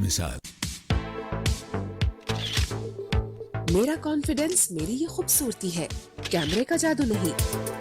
النساء. میرا کانفیڈنس میری یہ خوبصورتی ہے، کیمرے کا جادو نہیں۔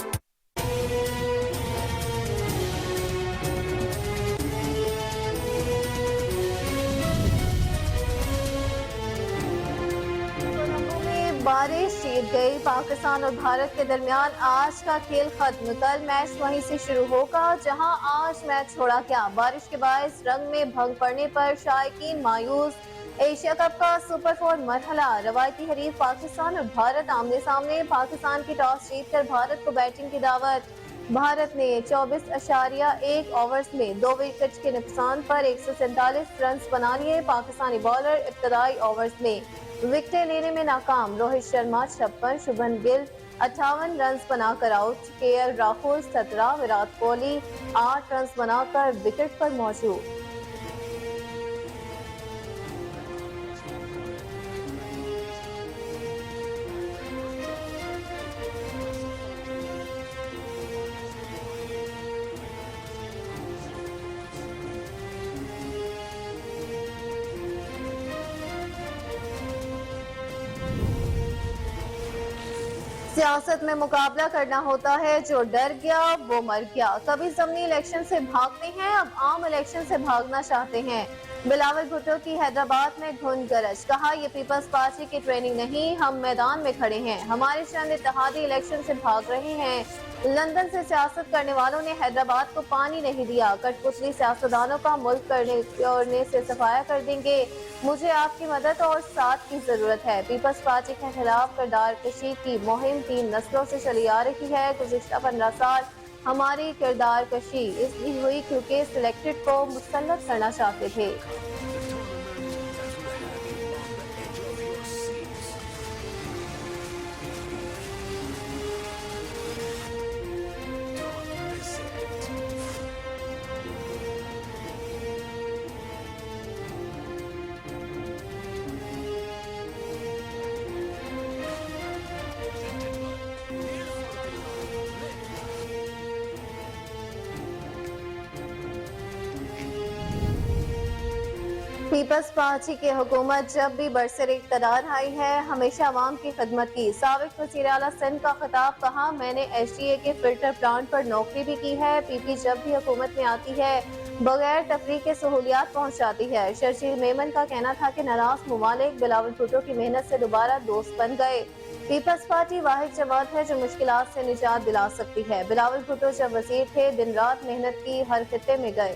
بارش جیت گئی، پاکستان اور بھارت کے درمیان آج کا کھیل ختم، کل میچ وہیں سے شروع ہوگا جہاں آج میچ چھوڑا گیا۔ بارش کے باعث رنگ میں بھنگ پڑنے پر شائقین مایوس۔ ایشیا کپ کا سپر 4 مرحلہ، روایتی حریف پاکستان اور بھارت آمنے سامنے، پاکستان کی ٹاس جیت کر بھارت کو بیٹنگ کی دعوت۔ بھارت نے 24.1 اوورز میں 2 وکٹ کے نقصان پر 147 رنز بنا لیے۔ پاکستانی بالر ابتدائی اوورز میں وکٹیں لینے میں ناکام، روہت شرما 56، شبھمن گل 58 رنز بنا کر آؤٹ، کے ایل راہل 17، وراٹ کوہلی 8 رنز بنا کر وکٹ پر موجود۔ سیاست میں مقابلہ کرنا ہوتا ہے، جو ڈر گیا وہ مر گیا۔ کبھی ضمنی الیکشن سے بھاگتے ہیں، اب عام الیکشن سے بھاگنا چاہتے ہیں۔ بلاول بھٹو کی حیدرآباد میں دھن گرج، کہا یہ پیپلز پارٹی کی ٹریننگ نہیں، ہم میدان میں کھڑے ہیں، ہمارے چند اتحادی الیکشن سے بھاگ رہے ہیں۔ لندن سے سیاست کرنے والوں نے حیدرآباد کو پانی نہیں دیا، کٹ پتلی سیاستدانوں کا ملک کرنے سے صفایا کر دیں گے، مجھے آپ کی مدد اور ساتھ کی ضرورت ہے۔ پیپلز پارٹی کے خلاف کردار کشی کی مہم 3 نسلوں سے چلی آ رہی ہے۔ گزشتہ 15 سال ہماری کردار کشی اس لیے ہوئی کیونکہ سلیکٹڈ کو مسلط کرنا چاہتے تھے۔ پیپلز پارٹی کی حکومت جب بھی برسر اقتدار آئی ہے، ہمیشہ عوام کی خدمت کی۔ سابق وزیر اعلیٰ سندھ کا خطاب، کہا میں نے ایس ڈی اے کے فلٹر پلانٹ پر نوکری بھی کی ہے، پی پی جب بھی حکومت میں آتی ہے بغیر تفریح کے سہولیات پہنچاتی ہے۔ شرجیل میمن کا کہنا تھا کہ ناراض ممالک بلاول بھٹو کی محنت سے دوبارہ دوست بن گئے۔ پیپلز پارٹی واحد جماعت ہے جو مشکلات سے نجات دلا سکتی ہے۔ بلاول بھٹو جب وزیر تھے دن رات محنت کی، ہر خطے میں گئے۔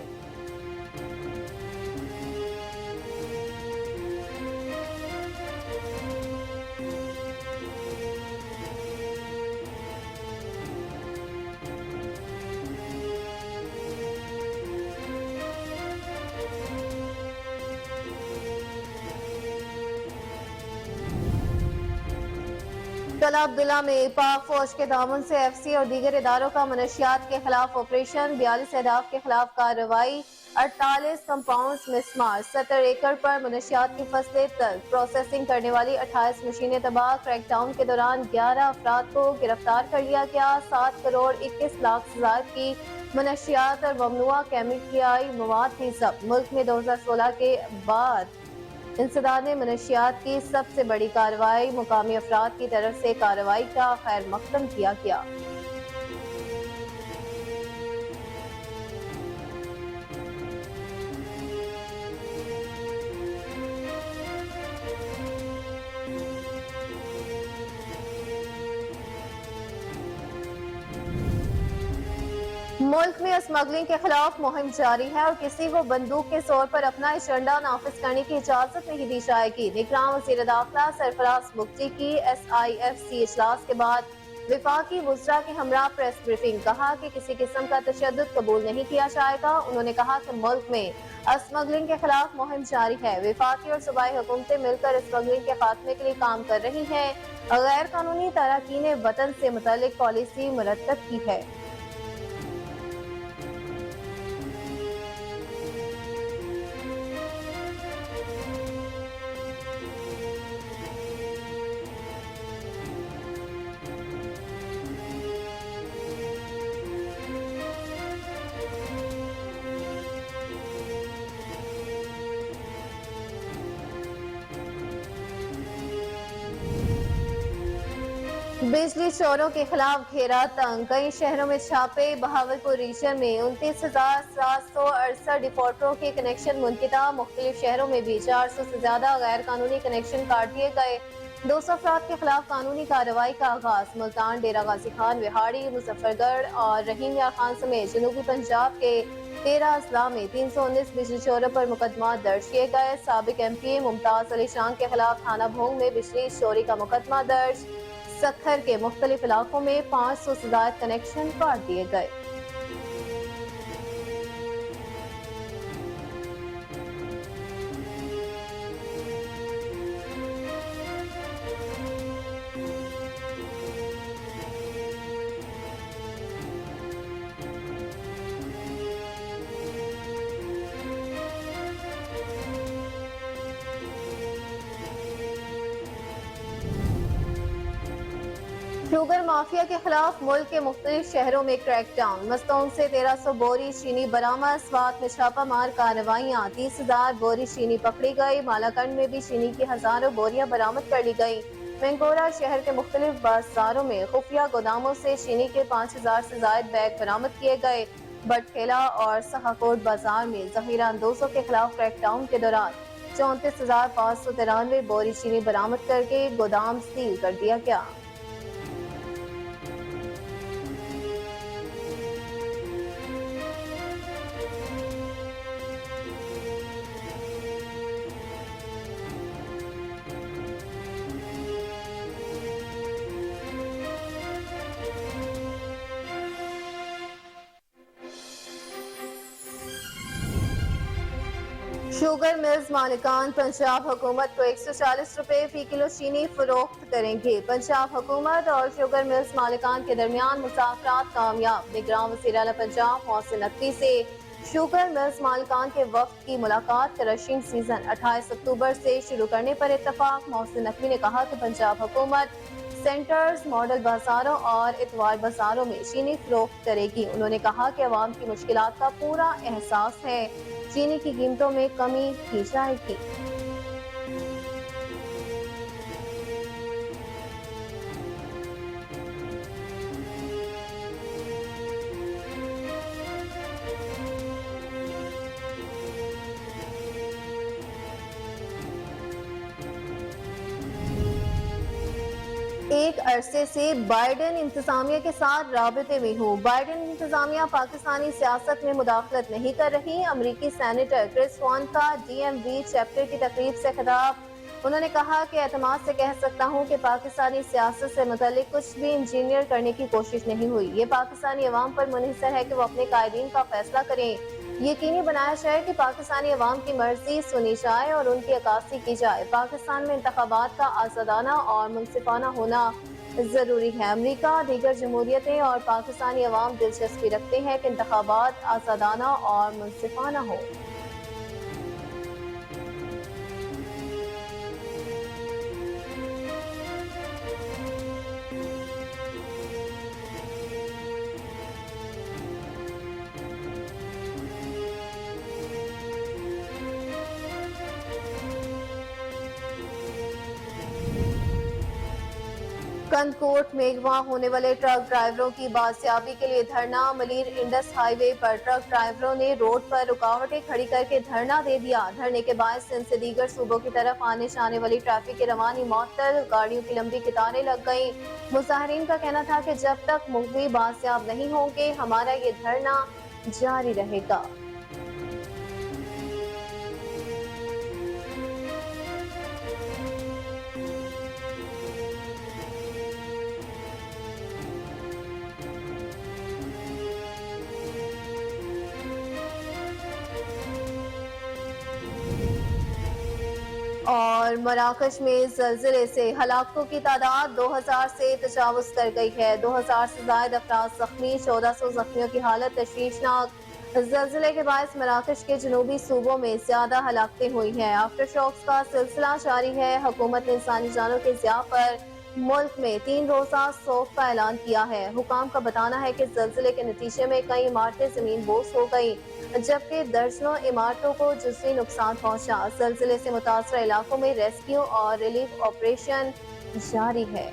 کلا عبداللہ میں پاک فوج کے تعاون سے ایف سی اور دیگر اداروں کا منشیات کے خلاف آپریشن، 42 اہداف کے خلاف کارروائی، 48 کمپاؤنڈز مسمار، 70 ایکڑ پر منشیات کی فصلیں تلف، پروسیسنگ کرنے والی 28 مشینیں تباہ۔ کریک ڈاؤن کے دوران 11 افراد کو گرفتار کر لیا گیا، 7 کروڑ 21 لاکھ کی منشیات اور ممنوعہ کیمیکائی مواد کی ضبط۔ ملک میں 2016 کے بعد انسداد منشیات کی سب سے بڑی کارروائی، مقامی افراد کی طرف سے کارروائی کا خیر مقدم کیا گیا۔ ملک میں اسمگلنگ کے خلاف مہم جاری ہے اور کسی کو بندوق کے زور پر اپنا ایجنڈا نافذ کرنے کی اجازت نہیں دی جائے گی۔ نگراں وزیر داخلہ سرفراز مفتی کی ایس آئی ایف سی اجلاس کے بعد وفاقی وزراء کے ہمراہ پریس بریفنگ، کہا کہ کسی قسم کا تشدد قبول نہیں کیا جائے گا۔ انہوں نے کہا کہ ملک میں اسمگلنگ کے خلاف مہم جاری ہے، وفاقی اور صوبائی حکومتیں مل کر اسمگلنگ کے خاتمے کے لیے کام کر رہی ہیں، غیر قانونی تارکین وطن سے متعلق پالیسی مرتب کی ہے۔ बिजली चोरों के खिलाफ घेरा तंग, कई शहरों में छापे। बहावलपुर रीजन में 29,768 डिफॉल्टरों के कनेक्शन मुनक़िता। मुख्तलिफ शहरों में भी 400 से ज्यादा गैर कानूनी कनेक्शन काट दिए गए। 200 अफराद के खिलाफ कानूनी कार्रवाई का आगाज। मुल्तान, डेरा गाजी खान, विहाड़ी, मुजफ्फरगढ़ और रहीम यार खान समेत जनूबी पंजाब के 13 अजला में 319 बिजली चोरों पर मुकदमा दर्ज किए गए। साबिक MP मुमताज अली शान के खिलाफ थाना भोंग में बिजली चोरी का मुकदमा दर्ज। सखर के मुख्तलिफ इलाकों में 500 से ज्यादा कनेक्शन काट दिए गए। शुगर माफिया के खिलाफ मुल्क के मुख्तलिफ शहरों में क्रैकडाउन। मस्तोंग से 1300 बोरी चीनी बरामद। स्वात में छापा मार कार्रवाइयाँ। 30,000 बोरी चीनी पकड़ी गई। मालाकंड में भी चीनी की हजारों बोरियां बरामद कर ली गई। मैंगोरा शहर के मुख्तलिफ बाजारों में खुफिया गोदामों से चीनी के 5000 से ज्यादा बैग बरामद किए गए। बटखेला और सहाकोट बाजार में जहीरा अंदोजों के खिलाफ क्रैकडाउन के दौरान 34,593 बोरी चीनी बरामद करके गोदाम सील कर दिया गया। शुगर मिल्स मालिकान पंजाब हुकूमत को 140 रुपए फी किलो चीनी फरोख्त करेंगे। पंजाब हुकूमत और शुगर मिल्स मालिकान के दरमियान मुज़ाकरात कामयाब। निगरान वज़ीर आला पंजाब मोहसिन नकवी से शुगर मिल्स मालिकान के वफ्द की मुलाकात। क्रशिंग सीजन 28 अक्टूबर से शुरू करने पर इत्तफाक। मोहसिन नकवी ने कहा कि पंजाब हुकूमत सेंटर्स, मॉडल बाजारों और इतवार बाजारों में चीनी फरोख्त करेगी। उन्होंने कहा कि अवाम की मुश्किलात का पूरा एहसास है। चीनी की कीमतों में कमी की जाएगी। एक अरसे से बाइडेन इंतजामिया के साथ राबते में हूँ। बाइडेन इंतजामिया पाकिस्तानी सियासत में मुदाखलत नहीं कर रही। अमरीकी सेनेटर क्रिस वॉन का DMV चैप्टर की तकरीब से खिताब। उन्होंने कहा कि एतमाद से कह सकता हूँ कि पाकिस्तानी सियासत से मुतालिक कुछ भी इंजीनियर करने की कोशिश नहीं हुई। ये पाकिस्तानी अवाम पर मुनहसर है कि वो अपने कायदीन का फैसला करें। यकीनी बनाया जाए कि पाकिस्तानी अवाम की मर्जी सुनी जाए और उनकी अक्कासी की जाए। पाकिस्तान में इंतखाबात का आज़ादाना और मुनसिफाना होना जरूरी है। अमरीका, दीगर जमहूरियतें और पाकिस्तानी अवाम दिलचस्पी रखते हैं कि इंतखाबात आज़ादाना और मुनसिफाना हो। कंदकोट में अगवा होने वाले ट्रक ड्राइवरों की बाजियाबी के लिए धरना। मलीर इंडस हाईवे पर ट्रक ड्राइवरों ने रोड पर रुकावटें खड़ी करके धरना दे दिया। धरने के बाद सिंध से दीगर सूबों की तरफ आने जाने वाली ट्रैफिक की रवानी मुअत्तल। गाड़ियों की लंबी कतारें लग गईं। मुजाहिरीन का कहना था कि जब तक मुगवी बाजियाब नहीं होंगे हमारा ये धरना जारी रहेगा। और मराकश में ज़लज़ले से हलाकों की तादाद 2000 से तजावुज कर गई है। 2000 से ज्यादा अफराद जख्मी, 1400 जख्मियों की हालत तशवीशनाक। ज़लज़ले के बायस मराकश के जनूबी सूबों में ज्यादा हलाकतें हुई हैं। आफ्टर शॉक्स का सिलसिला जारी है। हुकूमत ने इंसानी जानों के ज़िया पर मुल्क में 3 रोज़ा सौफ का ऐलान किया है। हुकाम का बताना है कि ज़लज़ले के नतीजे में कई इमारतें जमीन बोस हो गई, जबकि दर्जनों इमारतों को जुज़वी नुकसान पहुंचा। ज़लज़ले से मुतासरा इलाकों में रेस्क्यू और रिलीफ ऑपरेशन जारी है।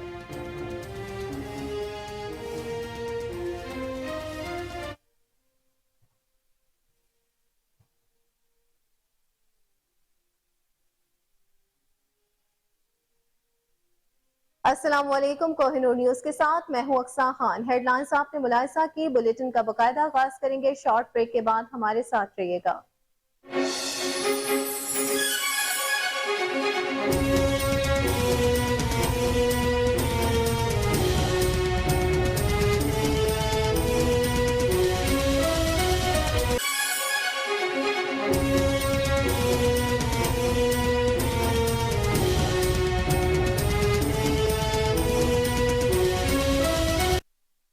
अस्सलाम वालेकुम। कोहिनूर न्यूज के साथ मैं हूं अक्सा खान। हेडलाइंस आपने मुलाहिजा की, बुलेटिन का बाकायदा आगाज करेंगे। शॉर्ट ब्रेक के बाद हमारे साथ रहिएगा।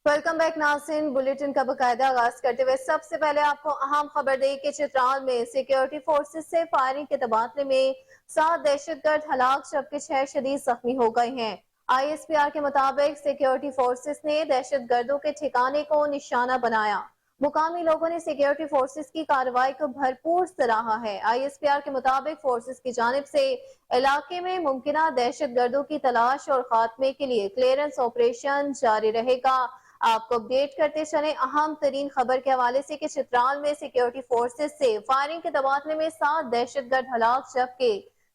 वेलकम बैक नाज़रीन। बुलेटिन का बाकायदा आगाज करते हुए सबसे पहले आपको अहम खबर दे कि चित्राल में सिक्योरिटी फोर्सेस से फायरिंग के तबादले में 7 दहशतगर्द हलाक जबकि 6 शदीद जख्मी हो गए हैं। ISPR के मुताबिक सिक्योरिटी फोर्सेस ने दहशतगर्दों के ठिकाने को निशाना बनाया। मुकामी लोगों ने सिक्योरिटी फोर्सेस की कार्रवाई को भरपूर सराहा है। ISPR के मुताबिक फोर्सेस की जानिब से इलाके में मुमकिना दहशतगर्दों की तलाश और खात्मे के लिए क्लियरेंस ऑपरेशन जारी रहेगा। आपको अपडेट करते चले अहम तरीन खबर के हवाले से कि चित्राल में सिक्योरिटी फोर्सेस से फायरिंग के तबादले में 7 दहशतगर्द हलाक जबकि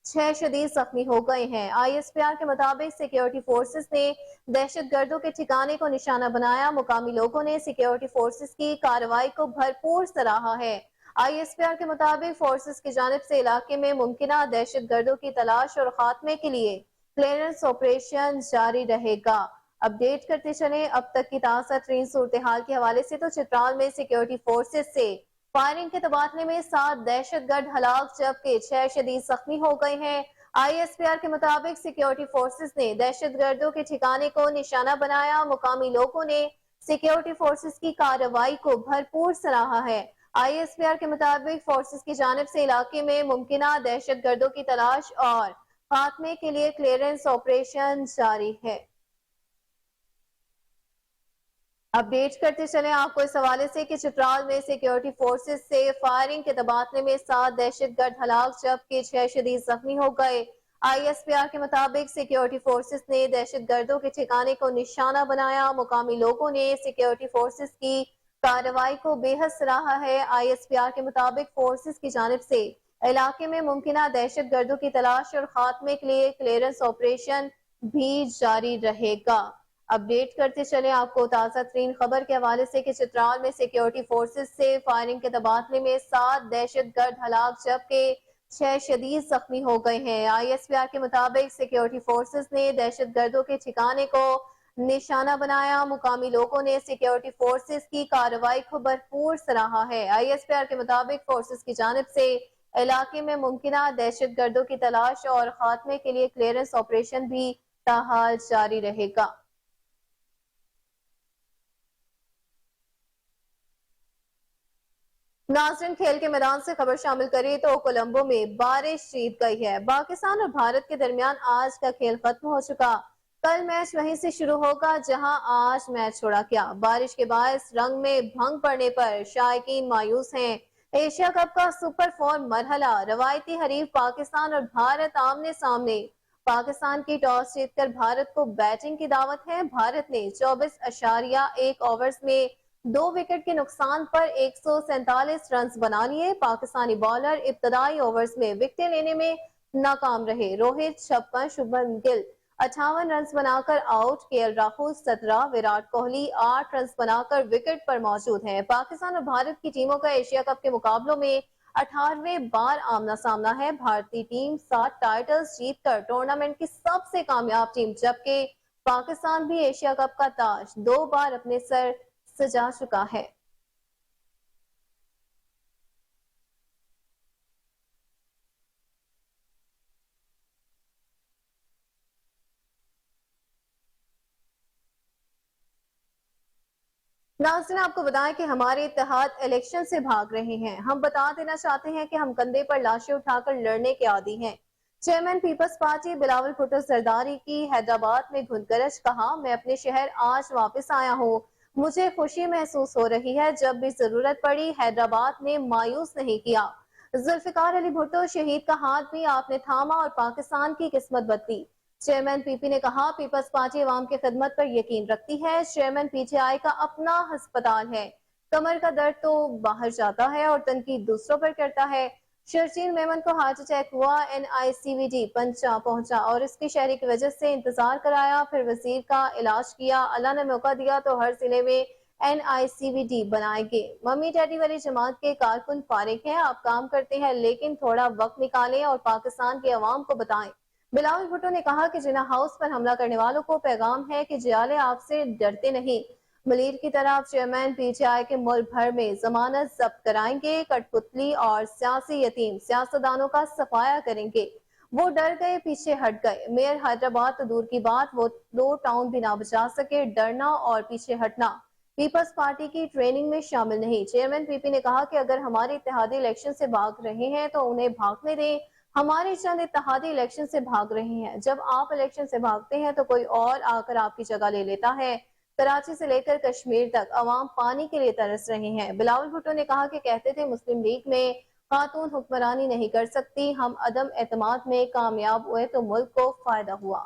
6 शदीद जख्मी हो गए हैं। ISPR के मुताबिक सिक्योरिटी फोर्सेस ने दहशतगर्दों के ठिकाने को निशाना बनाया। मुकामी लोगों ने सिक्योरिटी फोर्सेस की कार्रवाई को भरपूर सराहा है। ISPR के मुताबिक फोर्सेस की जानिब से इलाके में मुमकिना दहशतगर्दों की तलाश और खात्मे के लिए क्लियरेंस ऑपरेशन जारी रहेगा। अपडेट करते चले अब तक की ताज़ा तरीन सूरत हाल के हवाले से तो चित्राल में सिक्योरिटी फोर्सेस से फायरिंग के तबादले में 7 दहशतगर्द हलाक जबकि 6 शदीद जख्मी हो गए हैं। ISPR के मुताबिक सिक्योरिटी फोर्सेस ने दहशतगर्दों के ठिकाने को निशाना बनाया। मुकामी लोगों ने सिक्योरिटी फोर्सेस की कार्रवाई को भरपूर सराहा है। ISPR के मुताबिक फोर्सेस की जानिब से इलाके में मुमकिना दहशतगर्दों की तलाश और खात्मे के लिए क्लियरेंस ऑपरेशन जारी है। अपडेट करते चले आपको इस हवाले से कि चित्राल में सिक्योरिटी फोर्सेस से फायरिंग के तबादले में 7 दहशतगर्द हलाक जबकि 6 शदीद जख्मी हो गए। ISPR के मुताबिक सिक्योरिटी फोर्सेस ने दहशतगर्दों के ठिकाने को निशाना बनाया। मुकामी लोगों ने सिक्योरिटी फोर्सेस की कार्रवाई को बेहद सराहा है। ISPR के मुताबिक फोर्सेस की जानिब से इलाके में मुमकिना दहशतगर्दों की तलाश और खात्मे के लिए क्लियरेंस ऑपरेशन भी जारी रहेगा। अपडेट करते चले आपको ताज़ा तरीन खबर के हवाले से कि चित्राल में सिक्योरिटी फोर्सेस से फायरिंग के तबादले में 7 दहशतगर्द हलाक जबकि 6 शदीद जख्मी हो गए हैं। ISPR के मुताबिक सिक्योरिटी फोर्सेस ने दहशतगर्दों के ठिकाने को निशाना बनाया। मुकामी लोगों ने सिक्योरिटी फोर्सेस की कार्रवाई को भरपूर सराहा है। ISPR के मुताबिक फोर्सेस की जानिब से इलाके में मुमकिना दहशतगर्दों की तलाश और खात्मे के लिए क्लियरेंस ऑपरेशन भी ताहाल जारी रहेगा। नाज़रीन, खेल के मैदान से खबर शामिल करें तो कोलंबो में बारिश जीत गई है। पाकिस्तान और भारत के दरमियान आज का खेल खत्म हो चुका। कल मैच वहीं से शुरू होगा जहां आज मैच छोड़ा गया। बारिश के बायस रंग में भंग पड़ने पर शायकीन मायूस हैं। एशिया कप का सुपर 4 मरहला, रवायती हरीफ पाकिस्तान और भारत आमने सामने। पाकिस्तान की टॉस जीतकर भारत को बैटिंग की दावत है। भारत ने 24.1 ओवर्स में 2 विकेट के नुकसान पर 147 रन बना लिए। पाकिस्तानी बॉलर इब्तदाई ओवर्स में विकेट लेने में नाकाम रहे। रोहित 56, शुभमन गिल 58 रन बनाकर out, KL Rahul 17, Virat Kohli 8 run बनाकर विकेट पर मौजूद हैं। पाकिस्तान और भारत की टीमों का एशिया कप के मुकाबलों में 18वें बार आमना सामना है। भारतीय टीम 7 टाइटल्स जीतकर टूर्नामेंट की सबसे कामयाब टीम, जबकि पाकिस्तान भी एशिया कप का ताज 2 बार अपने सर सजा चुका है। नाज़रीन, आपको बताएं कि हमारे इत्तेहाद इलेक्शन से भाग रहे हैं। हम बता देना चाहते हैं कि हम कंधे पर लाशें उठाकर लड़ने के आदी हैं। चेयरमैन पीपल्स पार्टी बिलावल भुट्टो जरदारी की हैदराबाद में घुनगरज, कहा, मैं अपने शहर आज वापस आया हूँ। मुझे खुशी महसूस हो रही है। जब भी जरूरत पड़ी हैदराबाद ने मायूस नहीं किया। जुल्फिकार अली भुट्टो, शहीद का हाथ भी आपने थामा और पाकिस्तान की किस्मत बदली। चेयरमैन पीपी ने कहा, पीपल्स पार्टी अवाम की खिदमत पर यकीन रखती है। चेयरमैन PTI का अपना अस्पताल है। कमर का दर्द तो बाहर जाता है और तनकीद दूसरों पर करता है। شرجیل میمن کو ہارٹ اٹیک ہوا، NICVD پنچا پہنچا اور اس کی شہری کی وجہ سے انتظار کرایا، پھر وزیر کا علاج کیا، اللہ نے موقع دیا تو ہر ضلع میں NICVD بنائیں گے۔ ممی ڈیڈی والی جماعت کے کارکن فارغ ہیں، آپ کام کرتے ہیں لیکن تھوڑا وقت نکالیں اور پاکستان کے عوام کو بتائیں۔ بلاول بھٹو نے کہا کہ جناح ہاؤس پر حملہ کرنے والوں کو پیغام ہے کہ جیالے آپ سے ڈرتے نہیں۔ ملیر کی طرف چیئرمین PTI کے ملک بھر میں ضمانت ضبط کرائیں گے، کٹ پتلی اور سیاسی یتیم سیاستدانوں کا صفایا کریں گے۔ وہ ڈر گئے، پیچھے ہٹ گئے۔ میئر حیدرآباد تو دور کی بات، وہ 2 ٹاؤن بھی نہ بچا سکے۔ ڈرنا اور پیچھے ہٹنا پیپلز پارٹی کی ٹریننگ میں شامل نہیں۔ چیئرمین PP نے کہا کہ اگر ہمارے اتحادی الیکشن سے بھاگ رہے ہیں تو انہیں بھاگنے دیں، ہمارے چند اتحادی الیکشن سے بھاگ رہے ہیں۔ جب آپ الیکشن سے بھاگتے ہیں تو کوئی اور آ کر آپ کی جگہ لے لیتا ہے۔ کراچی سے لے کر کشمیر تک عوام پانی کے لیے ترس رہے ہیں۔ بلاول بھٹو نے کہا کہ کہتے تھے مسلم لیگ میں خاتون حکمرانی نہیں کر سکتی، ہم عدم اعتماد میں کامیاب ہوئے تو ملک کو فائدہ ہوا۔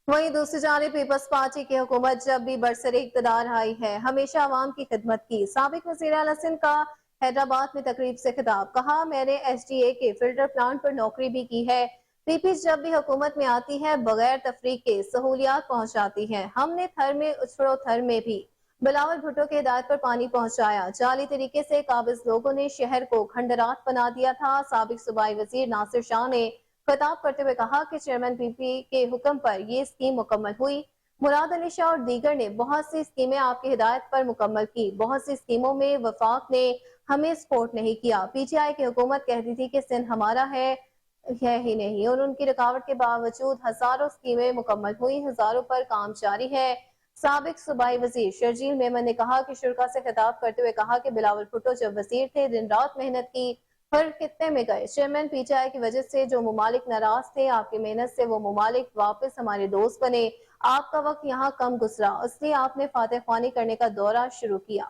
وہیں دوسری جانب پیپلز پارٹی کی حکومت جب بھی برسر اقتدار آئی ہے ہمیشہ عوام کی خدمت کی۔ سابق وزیر اعلیٰ سندھ کا حیدرآباد میں تقریب سے خطاب، کہا میں نے SDA کے فلٹر پلانٹ پر نوکری بھی کی ہے۔ PP جب بھی حکومت میں آتی ہے بغیر تفریق کے سہولیات پہنچاتی ہے، ہم نے تھر میں اچھڑو تھر میں بھی بلاول بھٹو کے ہدایت پر پانی پہنچایا۔ جعلی طریقے سے قابض لوگوں نے شہر کو کھنڈرات بنا دیا تھا۔ سابق صوبائی وزیر ناصر شاہ نے خطاب کرتے ہوئے کہا کہ چیئرمین PP کے حکم پر یہ اسکیم مکمل ہوئی۔ مراد علی شاہ اور دیگر نے بہت سی اسکیمیں آپ کی ہدایت پر مکمل کی، بہت سی اسکیموں میں وفاق نے ہمیں سپورٹ نہیں کیا۔ PTI کی حکومت کہتی تھی کہ سندھ ہمارا ہے ہی نہیں، اور ان کی رکاوٹ کے باوجود ہزاروں اسکیمیں مکمل ہوئی، ہزاروں پر کام جاری ہے۔ سابق صوبائی وزیر شرجیل میمن نے کہا کہ شرکا سے خطاب کرتے ہوئے کہا کہ بلاول بھٹو جب وزیر تھے دن رات محنت کی، پھر کتنے میں گئے۔ چیئرمین PTI کی وجہ سے جو ممالک ناراض تھے، آپ کی محنت سے وہ ممالک واپس ہمارے دوست بنے۔ آپ کا وقت یہاں کم گزرا، اس لیے آپ نے فاتح خوانی کرنے کا دورہ شروع کیا۔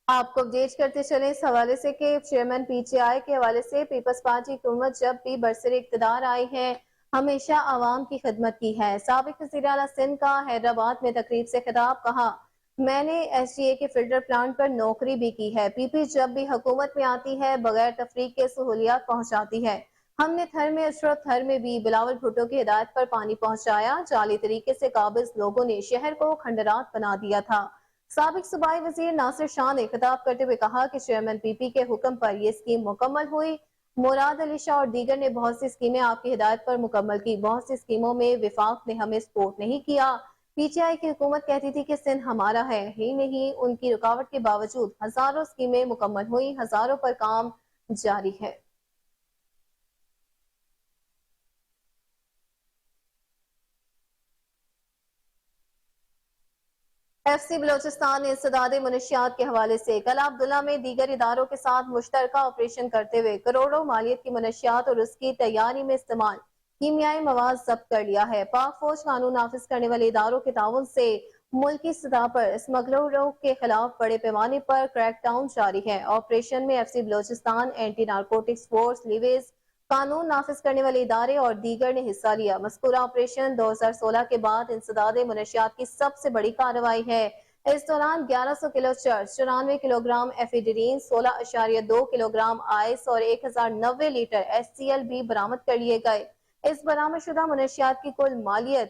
آپ کو اپڈیٹ کرتے چلیں اس حوالے سے کہ چیئرمین PTI کے حوالے سے پیپلز پارٹی حکومت جب بھی برسر اقتدار آئی ہے ہمیشہ عوام کی خدمت کی ہے۔ سابق وزیر اعلیٰ سندھ کا حیدرآباد میں تقریب سے خطاب، کہا میں نے SDA کے فلٹر پلانٹ پر نوکری بھی کی ہے۔ PP جب بھی حکومت میں آتی ہے بغیر تفریق کے سہولیات پہنچاتی ہے، ہم نے تھر میں اچھڑو تھر میں بھی بلاول بھٹو کی ہدایت پر پانی پہنچایا۔ جعلی طریقے سے قابض لوگوں نے شہر کو کھنڈرات بنا دیا تھا۔ سابق صوبائی وزیر ناصر شاہ نے خطاب کرتے ہوئے کہا کہ چیئرمین PP کے حکم پر یہ اسکیم مکمل ہوئی۔ مراد علی شاہ اور دیگر نے بہت سی اسکیمیں آپ کی ہدایت پر مکمل کی، بہت سی اسکیموں میں وفاق نے ہمیں سپورٹ نہیں کیا۔ PTI کی حکومت کہتی تھی کہ سندھ ہمارا ہے ہی نہیں، ان کی رکاوٹ کے باوجود ہزاروں اسکیمیں مکمل ہوئی، ہزاروں پر کام جاری ہے۔ FC بلوچستان نے انسداد منشیات کے حوالے سے کل عبداللہ میں دیگر اداروں کے ساتھ مشترکہ آپریشن کرتے ہوئے کروڑوں مالیت کی منشیات اور اس کی تیاری میں استعمال کیمیائی مواد ضبط کر لیا ہے۔ پاک فوج قانون نافذ کرنے والے اداروں کے تعاون سے ملکی سطح پر اسمگلروں کے خلاف بڑے پیمانے پر کریک ڈاؤن جاری ہے۔ آپریشن میں FC Balochistan, anti narcotics force, levies, قانون نافذ کرنے والے ادارے اور دیگر نے حصہ لیا۔ مذکورہ آپریشن 2016 کے بعد انسداد منشیات کی سب سے بڑی کارروائی ہے۔ اس دوران 1100 کلو چرس، 94 kilo gram ephedrine, 16.2 kilo gram ice اور 1090 لیٹر HCl بھی برآمد کر لیے گئے۔ اس برآمد شدہ منشیات کی کل مالیت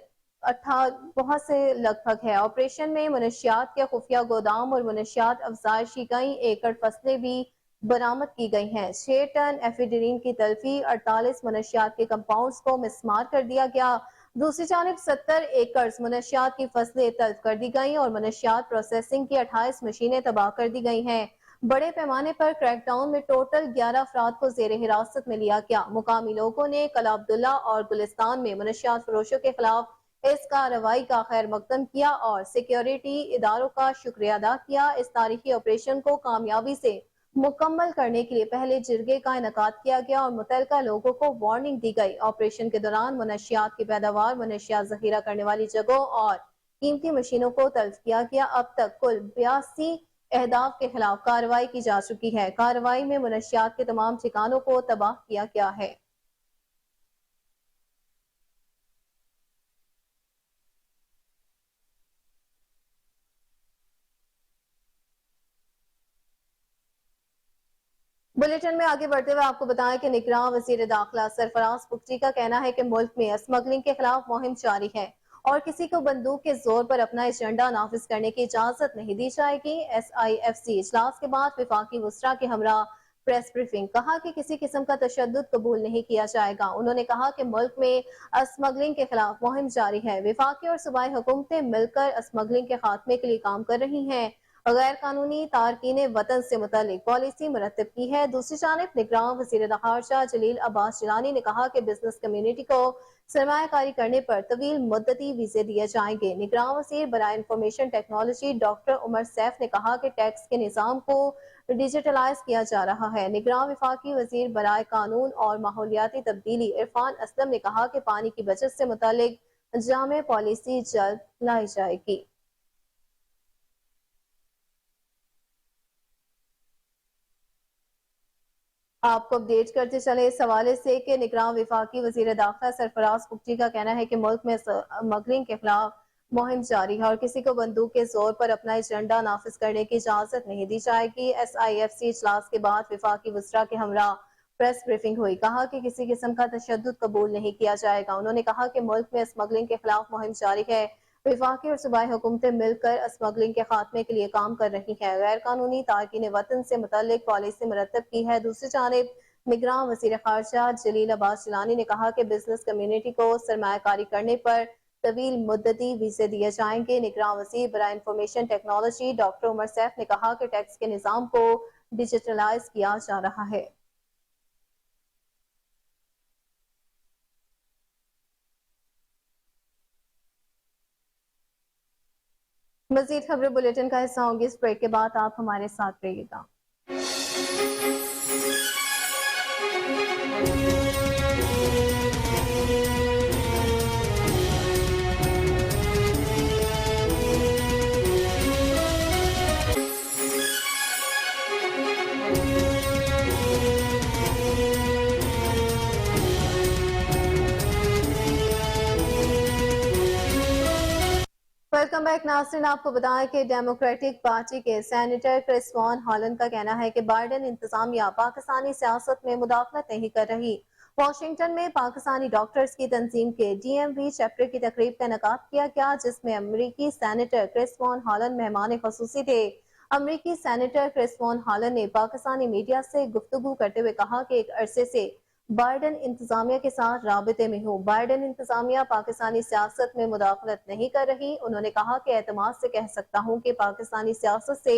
بہت سے لگ بھگ ہے۔ آپریشن میں منشیات کے خفیہ گودام اور منشیات افزائش کی کئی ایکڑ فصلیں بھی برآمد کی گئی ہیں۔ 6 ٹن ایفیڈرین کی تلفی، 48 منشیات کے کمپاؤنڈز کو مسمار کر دیا گیا۔ دوسری جانب 70 ایکڑز منشیات کی فصلیں تلف کر دی گئیں اور منشیات پروسیسنگ کی 28 مشینیں تباہ کر دی گئی ہیں۔ بڑے پیمانے پر کریک ڈاؤن میں ٹوٹل 11 افراد کو زیر حراست میں لیا گیا۔ مقامی لوگوں نے کل عبداللہ اور گلستان میں منشیات فروشوں کے خلاف اس کارروائی کا خیر مقدم کیا اور سیکیورٹی اداروں کا شکریہ ادا کیا۔ اس تاریخی آپریشن کو کامیابی سے مکمل کرنے کے لیے پہلے جرگے کا انعقاد کیا گیا اور متعلقہ لوگوں کو وارننگ دی گئی۔ آپریشن کے دوران منشیات کی پیداوار، منشیات ذخیرہ کرنے والی جگہوں اور قیمتی مشینوں کو تلف کیا گیا۔ اب تک کل 82 اہداف کے خلاف کارروائی کی جا چکی ہے۔ کارروائی میں منشیات کے تمام ٹھکانوں کو تباہ کیا گیا ہے۔ بلیٹن میں آگے بڑھتے ہوئے آپ کو بتائیں کہ نگراں وزیر داخلہ سرفراز پگٹی کا کہنا ہے کہ ملک میں اسمگلنگ کے خلاف مہم جاری ہے اور کسی کو بندوق کے زور پر اپنا ایجنڈا نافذ کرنے کی اجازت نہیں دی جائے گی۔ SIFC اجلاس کے بعد وفاقی وزراء کے ہمراہ پریس بریفنگ، کہا کہ کسی قسم کا تشدد قبول نہیں کیا جائے گا۔ انہوں نے کہا کہ ملک میں اسمگلنگ کے خلاف مہم جاری ہے، وفاقی اور صوبائی حکومتیں مل کر اسمگلنگ کے خاتمے کے لیے کام کر رہی ہیں، غیر قانونی تارکین وطن سے متعلق پالیسی مرتب کی ہے۔ دوسری جانب نگراں وزیر خارجہ جلیل عباس جیلانی نے کہا کہ بزنس کمیونٹی کو سرمایہ کاری کرنے پر طویل مدتی ویزے دیے جائیں گے۔ نگراں وزیر برائے انفارمیشن ٹیکنالوجی ڈاکٹر عمر سیف نے کہا کہ ٹیکس کے نظام کو ڈیجیٹلائز کیا جا رہا ہے۔ نگراں وفاقی وزیر برائے قانون اور ماحولیاتی تبدیلی عرفان اسلم نے کہا کہ پانی کی بچت سے متعلق جامع پالیسی جلد لائی جائے گی۔ آپ کو اپڈیٹ کرتے چلے اس حوالے سے کہ نگراں وفاقی وزیر داخلہ سرفراز پگٹی کا کہنا ہے کہ ملک میں اسمگلنگ کے خلاف مہم جاری ہے اور کسی کو بندوق کے زور پر اپنا ایجنڈا نافذ کرنے کی اجازت نہیں دی جائے گی۔ SIFC اجلاس کے بعد وفاقی وزراء کے ہمراہ پریس بریفنگ ہوئی، کہا کہ کسی قسم کا تشدد قبول نہیں کیا جائے گا۔ انہوں نے کہا کہ ملک میں اسمگلنگ کے خلاف مہم جاری ہے، وفاقی اور صوبائی حکومتیں مل کر اسمگلنگ کے خاتمے کے لیے کام کر رہی ہیں، غیر قانونی تارکین وطن سے متعلق پالیسی مرتب کی ہے۔ دوسری جانب نگراں وزیر خارجہ جلیل عباس جیلانی نے کہا کہ بزنس کمیونٹی کو سرمایہ کاری کرنے پر طویل مدتی ویزے دیے جائیں گے۔ نگراں وزیر برائے انفارمیشن ٹیکنالوجی ڈاکٹر عمر سیف نے کہا کہ ٹیکس کے نظام کو ڈیجیٹلائز کیا جا رہا ہے۔ مزید خبریں بلیٹن کا حصہ ہوں گی، اس بریک کے بعد آپ ہمارے ساتھ رہیے گا۔ ویلکم بیک ناظرین، آپ کو بتائیں کہ ڈیموکریٹک پارٹی کے سینیٹر کرس وان ہالن کا کہنا ہے کہ بائیڈن انتظامیہ پاکستانی سیاست میں مداخلت نہیں کر رہی۔ واشنگٹن میں پاکستانی ڈاکٹرز کی تنظیم کے DMV چیپٹر کی تقریب کا انعقاد کیا گیا، جس میں امریکی سینیٹر کرس وان ہالن مہمان خصوصی تھے۔ امریکی سینیٹر کرس وان ہالن نے پاکستانی میڈیا سے گفتگو کرتے ہوئے کہا کہ ایک عرصے سے بائیڈن انتظامیہ کے ساتھ رابطے میں ہوں، بائیڈن انتظامیہ پاکستانی سیاست میں مداخلت نہیں کر رہی۔ انہوں نے کہا کہ اعتماد سے کہہ سکتا ہوں کہ پاکستانی سیاست سے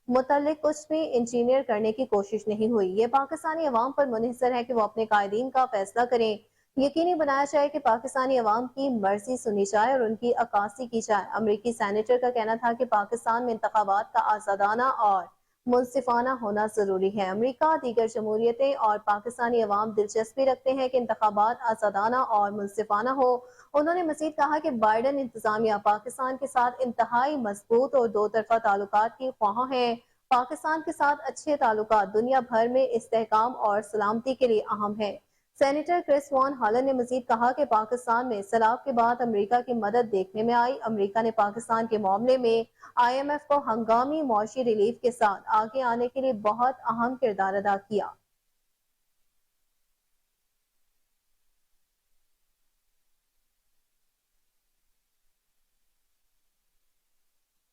متعلق کچھ بھی انجینئر کرنے کی کوشش نہیں ہوئی۔ یہ پاکستانی عوام پر منحصر ہے کہ وہ اپنے قائدین کا فیصلہ کریں۔ یقینی بنایا جائے کہ پاکستانی عوام کی مرضی سنی جائے اور ان کی عکاسی کی جائے۔ امریکی سینیٹر کا کہنا تھا کہ پاکستان میں انتخابات کا آزادانہ اور منصفانہ ہونا ضروری ہے۔ امریکہ، دیگر جمہوریتیں اور پاکستانی عوام دلچسپی رکھتے ہیں کہ انتخابات آزادانہ اور منصفانہ ہو۔ انہوں نے مزید کہا کہ بائیڈن انتظامیہ پاکستان کے ساتھ انتہائی مضبوط اور دو طرفہ تعلقات کی خواہاں ہیں۔ پاکستان کے ساتھ اچھے تعلقات دنیا بھر میں استحکام اور سلامتی کے لیے اہم ہیں۔ سینیٹر کرس وان ہالن نے مزید کہا کہ پاکستان میں سیلاب کے بعد امریکہ کی مدد دیکھنے میں آئی۔ امریکہ نے پاکستان کے معاملے میں IMF کو ہنگامی معاشی ریلیف کے ساتھ آگے آنے کے لیے بہت اہم کردار ادا کیا۔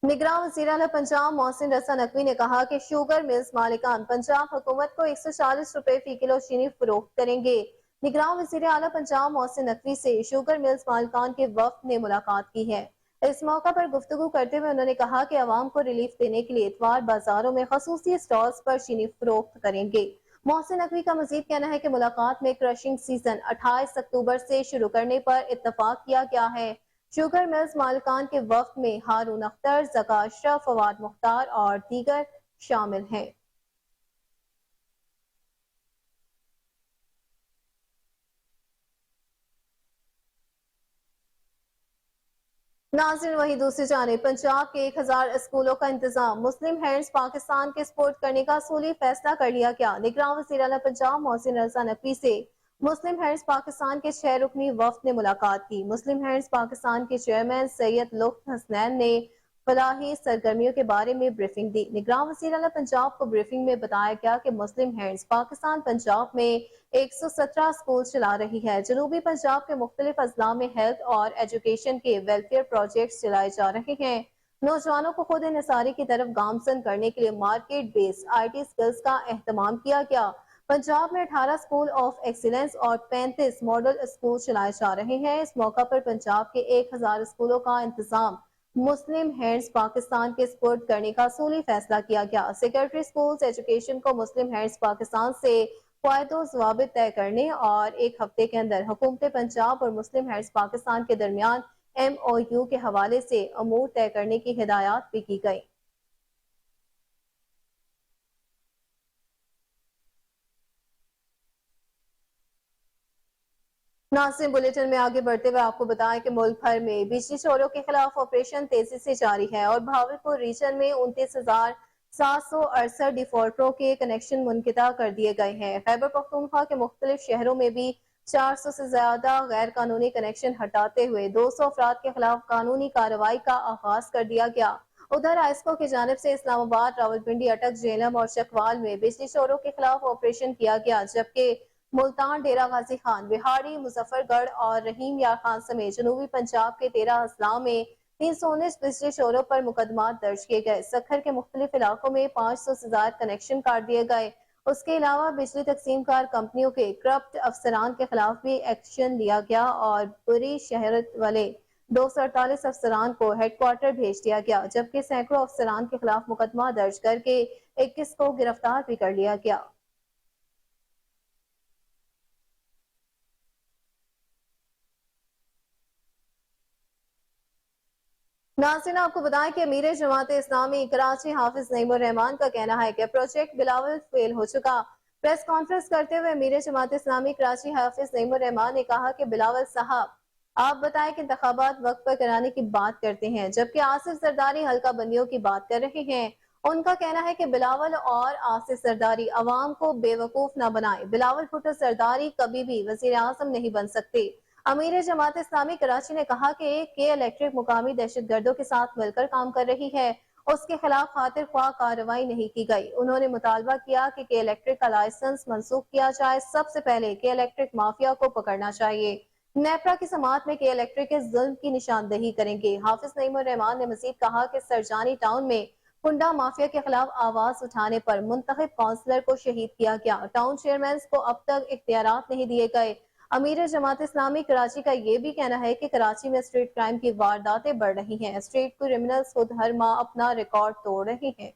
نگراں وزیر اعلیٰ پنجاب محسن رضا نقوی نے کہا کہ شوگر ملز مالکان پنجاب حکومت کو 140 روپے فی کلو چینی فروخت کریں گے۔ نگراں وزیر اعلیٰ پنجاب محسن نقوی سے شوگر ملز مالکان کے وفد نے ملاقات کی ہے۔ اس موقع پر گفتگو کرتے ہوئے انہوں نے کہا کہ عوام کو ریلیف دینے کے لیے اتوار بازاروں میں خصوصی سٹالز پر چینی فروخت کریں گے۔ محسن نقوی کا مزید کہنا ہے کہ ملاقات میں کرشنگ سیزن 28 اکتوبر سے شروع کرنے پر اتفاق کیا گیا ہے۔ شوگر ملز مالکان کے وفد میں ہارون اختر، زکا اشرف، فواد مختار اور دیگر شامل ہیں۔ नाज़रीन, वही दूसरी जानिब पंजाब के 1000 स्कूलों का इंतजाम मुस्लिम हैंड्स पाकिस्तान के सपोर्ट करने का असूली फैसला कर लिया गया। निगरान वज़ीर आला पंजाब मोहसिन रज़ा नकवी से मुस्लिम हैंड्स पाकिस्तान के 6 रुकनी वफ्द ने मुलाकात की। मुस्लिम हैंड्स पाकिस्तान के चेयरमैन सैयद लुत्फ हसनैन ने फलाही सरगर्मियों के बारे में ब्रीफिंग दी। निगरान वज़ीर आला पंजाब को ब्रीफिंग में बताया गया कि मुस्लिम हैंड्स पाकिस्तान पंजाब में 117 स्कूल चला रही है। जनूबी पंजाब के मुख्तलिफ अजला में हेल्थ और एजुकेशन के वेलफेयर प्रोजेक्ट चलाए जा रहे हैं। नौजवानों को खुद इंसारी की तरफ गामजन करने के लिए मार्केट बेस्ड IT स्किल्स का एहतमाम किया गया। पंजाब में 18 स्कूल ऑफ एक्सीलेंस और 35 मॉडल स्कूल चलाए जा रहे हैं। इस मौका पर पंजाब के 1000 स्कूलों का इंतजाम मुस्लिम हैंड्स पाकिस्तान के सपोर्ट करने का असूली फैसला किया गया। सेक्रेटरी स्कूल्स एजुकेशन को मुस्लिम हैंड्स पाकिस्तान से फ़ायदो ज़वाबित तय करने और एक हफ्ते के अंदर हुकूमत पंजाब और मुस्लिम हैंड्स पाकिस्तान के दरमियान MOU के हवाले से अमूर तय करने की हिदायत भी की गई। नाज़रीन, बुलेटिन में आगे बढ़ते हुए आपको बताएं कि मुल्क भर में बिजली चोरों के खिलाफ ऑपरेशन तेजी से जारी है और भावलपुर रीजन में 29,768 डिफॉल्टरों के कनेक्शन मुनक़िता कर दिए गए हैं। खैबर पख्तूनख्वा के मुख्तलिफ शहरों में भी 400 से ज्यादा गैर कानूनी कनेक्शन हटाते हुए 200 अफराद के खिलाफ कानूनी कार्रवाई का आगाज कर दिया गया। उधर आइस्को की जानिब से इस्लामाबाद, रावलपिंडी, अटक, झेलम और चकवाल में बिजली चोरों के खिलाफ ऑपरेशन किया गया, जबकि मुल्तान, डेरा गाजी खान, बिहाड़ी, मुजफ्फरगढ़ और रहीम यार खान समेत जनूबी पंजाब के 13 अजला में 319 बिजली चोरों पर मुकदमा दर्ज किए गए। सखर के मुख्तलिफ इलाकों में 500 से ज्यादा कनेक्शन काट दिए गए। उसके अलावा बिजली तकसीमकार कंपनियों के करप्ट अफसरान के खिलाफ भी एक्शन लिया गया और बुरी शहरत वाले 248 अफसरान को हेडक्वार्टर भेज दिया गया, जबकि सैकड़ों अफसरान के खिलाफ मुकदमा दर्ज करके 21 को गिरफ्तार भी कर लिया गया। नाज़रीन, आपको बताएं कि अमीर जमात इस्लामी कराची हाफिज नईमुर रहमान का कहना है कि प्रोजेक्ट बिलावल फेल हो चुका। प्रेस कॉन्फ्रेंस करते हुए अमीर जमात इस्लामी कराची हाफिज नईमुर रहमान ने कहा कि बिलावल साहब, आप बताएं कि इंतखाबात वक्त पर कराने की बात करते हैं, जबकि आसिफ जरदारी हल्का बंदियों की बात कर रहे हैं। उनका कहना है कि बिलावल और आसिफ जरदारी अवाम को बेवकूफ न बनाए। बिलावल भुट्टो जरदारी कभी भी वजीर आजम नहीं बन सकते। अमीर जमात इस्लामी कराची ने कहा कि के इलेक्ट्रिक मुकामी दहशतगर्दों के साथ मिलकर काम कर रही है, उसके खिलाफ खातिर ख्वाह कार्रवाई नहीं की गई। उन्होंने मुतालबा किया कि के इलेक्ट्रिक का लाइसेंस मनसूख किया जाए। सबसे पहले के इलेक्ट्रिक माफिया को पकड़ना चाहिए। नेपरा की समात में के इलेक्ट्रिक के जुल्म की निशानदेही करेंगे। हाफिज नईमुर रहमान ने मजीद कहा कि सरजानी टाउन में कुंडा माफिया के खिलाफ आवाज उठाने पर मुंतखब काउंसलर को शहीद किया गया। टाउन चेयरमैन को अब तक इख्तियारात नहीं दिए गए। अमीर जमात इस्लामी कराची का ये भी कहना है कि कराची में स्ट्रीट क्राइम की वारदातें बढ़ रही हैं। स्ट्रीट क्रिमिनल्स खुद हर माह अपना रिकॉर्ड तोड़ रहे हैं।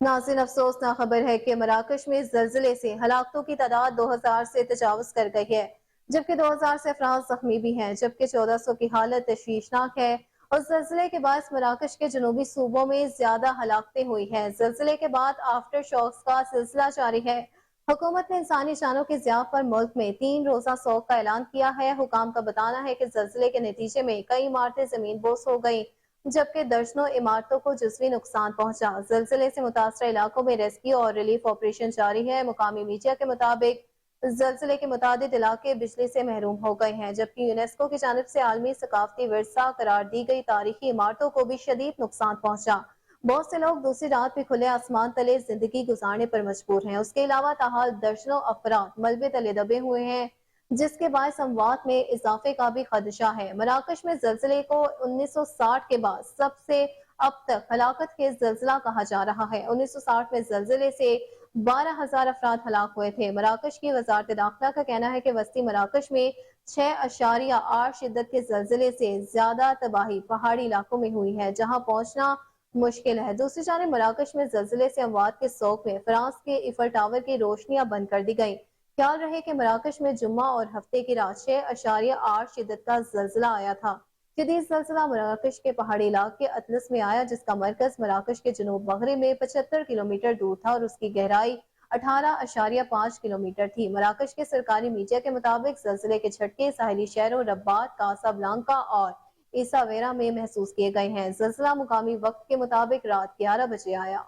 नाज़रीन, अफसोसनाक खबर है कि मराकश में जल्जले से हलाकतों की तादाद 2000 से तजावज कर गई है, जबकि 2000 से अफराद जख्मी भी हैं, जबकि 1400 की हालत तशवीशनाक है। और जल्जले के बाद मराकश के जनूबी सूबों में ज्यादा हलाकतें हुई हैं। जल्जले के बाद आफ्टर शॉक्स का सिलसिला जारी है। हुकूमत ने इंसानी जानों के ज़िया पर मुल्क में 3 रोजा शौक का ऐलान किया है। हुकाम का बताना है कि जल्जले के नतीजे में कई इमारतें जमीन बोस हो गई, जबकि दर्जनों इमारतों को जुज़वी नुकसान पहुंचा। जल्जले से मुतासरा इलाकों में रेस्क्यू और रिलीफ ऑपरेशन जारी है। मुकामी मीडिया के मुताबिक जल्जले के मुताबिक इलाके बिजली से महरूम हो गए हैं, जबकि यूनेस्को की जानिब से आलमी सकाफती विरसा करार दी गई तारीखी इमारतों को भी शदीद नुकसान पहुंचा। बहुत से लोग दूसरी रात भी खुले आसमान तले जिंदगी गुजारने पर मजबूर हैं। उसके अलावा ताहाल दर्जनों अफराद मलबे तले दबे हुए हैं, जिसके बाद अमवात में इजाफे का भी खदशा है। मराकश में जल्जले को 1960 के बाद सबसे अब तक हलाकत के जल्जला कहा जा रहा है। 1960 में जल्जले से 12,000 अफराद हलाक हुए थे। मराकश की वजारत दाखिला का कहना है कि वस्ती मराकश में 6.8 शिद्दत के जल्जले से ज्यादा तबाही पहाड़ी इलाकों में हुई है, जहां पहुंचना मुश्किल है। दूसरी जानब मराकश में जल्जले से अमवात के शौक में फ्रांस के इफर टावर की रोशनियां बंद कर दी गई। ख्याल रहे कि मराकश में जुम्मा और हफ्ते की रात 6.8 शिद्दत का जल्जला आया था। जदीद सिलसिला मराकश के पहाड़ी इलाके अतलस में आया, जिसका मरकज मराकश के जनूब मगरब में 75 किलोमीटर दूर था और उसकी गहराई 18.5 किलोमीटर थी। मराकश के सरकारी मीडिया के मुताबिक सिलसिले के झटके साहिली शहरों रब्बात, कासाब्लांका और ईसावेरा में महसूस किए गए हैं। सिलसिला मुकामी वक्त के मुताबिक रात 11 बजे आया।